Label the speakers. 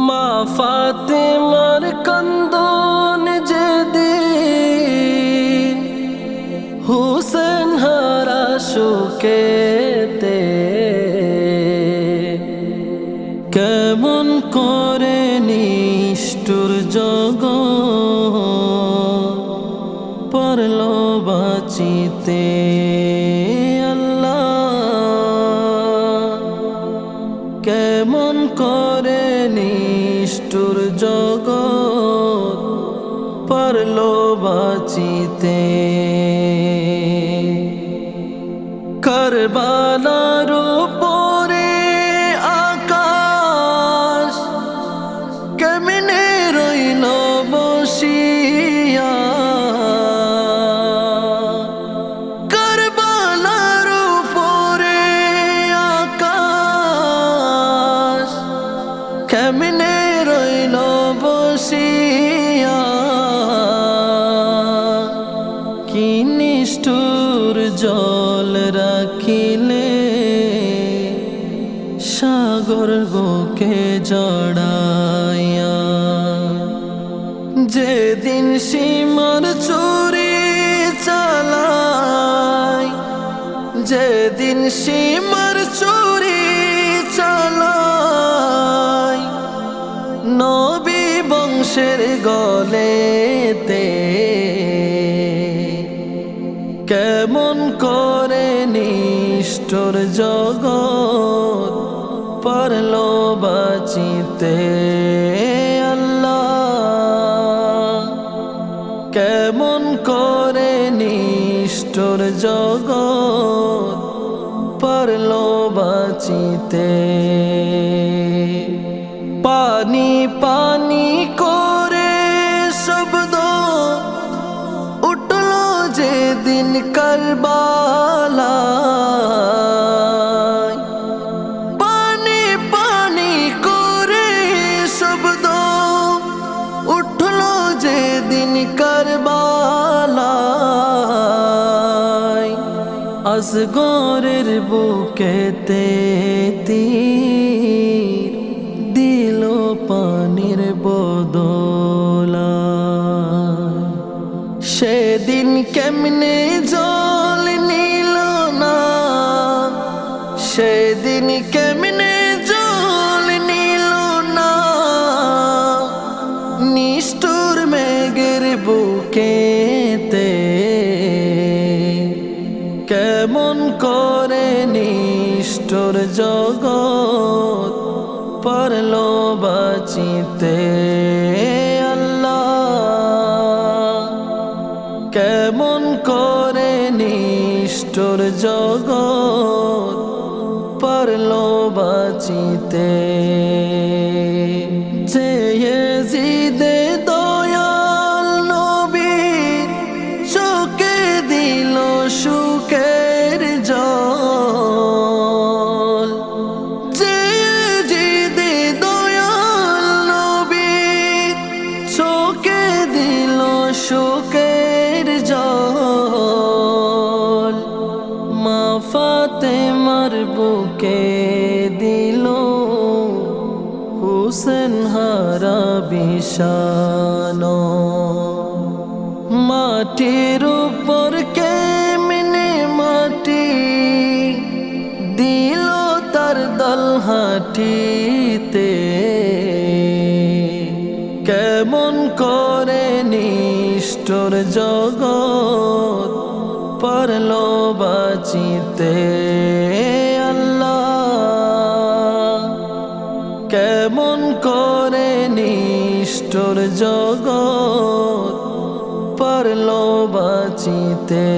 Speaker 1: মা ফাতেমার কান্দন যেদিন হুসেন হারা শোকেতে কেমন করে নিষ্ঠুর জগৎ পারল বাঁচিতে কেমন করে নিষ্ঠুর জগৎ পারল বাঁচিতে কারবালার উপরে আকাশ কেমনে রইল বসিয়া কারবালার উপরে আকাশ কেমনে রইল বসিয়া কি নিষ্ঠুর জল রাখিলে সাগর বুকে জড়াইয়া যেদিন সীমার চুরি চালায় যেদিন সীমার চুরি চালায় নবী বংশের গলেতে কেমন করে নিষ্ঠুর জগৎ পারল বাঁচিতে কেমন করে নিষ্ঠুর জগৎ পারল বাঁচিতে পানি পানি করে শব্দ উঠল যেদিন কারবালায় পানি পানি করে শব্দ উঠল যেদিন কারবালায় আসগরের বুকেতে তীর দিল পানির বদলায় সেদিন কেমনে জল নিল না সেদিন কেমনে জল নিল না নিষ্ঠুর মেঘের বুকেতে কেমন করে নিষ্ঠুর জগৎ পারল বাঁচিতে কেমন করে নিষ্ঠুর জগৎ পারল বাঁচিতে যে জিদে দয়াল নবীর চোখে দিল সুখের জল যে জিদে দয়াল নবীর চোখে দিল সুখের জল মা ফাতেমার বুকে দিল হুসেন হারা বিষাণ মাটির উপর কেমনে মাটি দিল তার দল হাঁটিতে কেমন করে নিষ্ঠুর জগৎ পারল বাঁচিতে কেমন করে নিষ্ঠুর জগৎ পারল বাঁচিতে।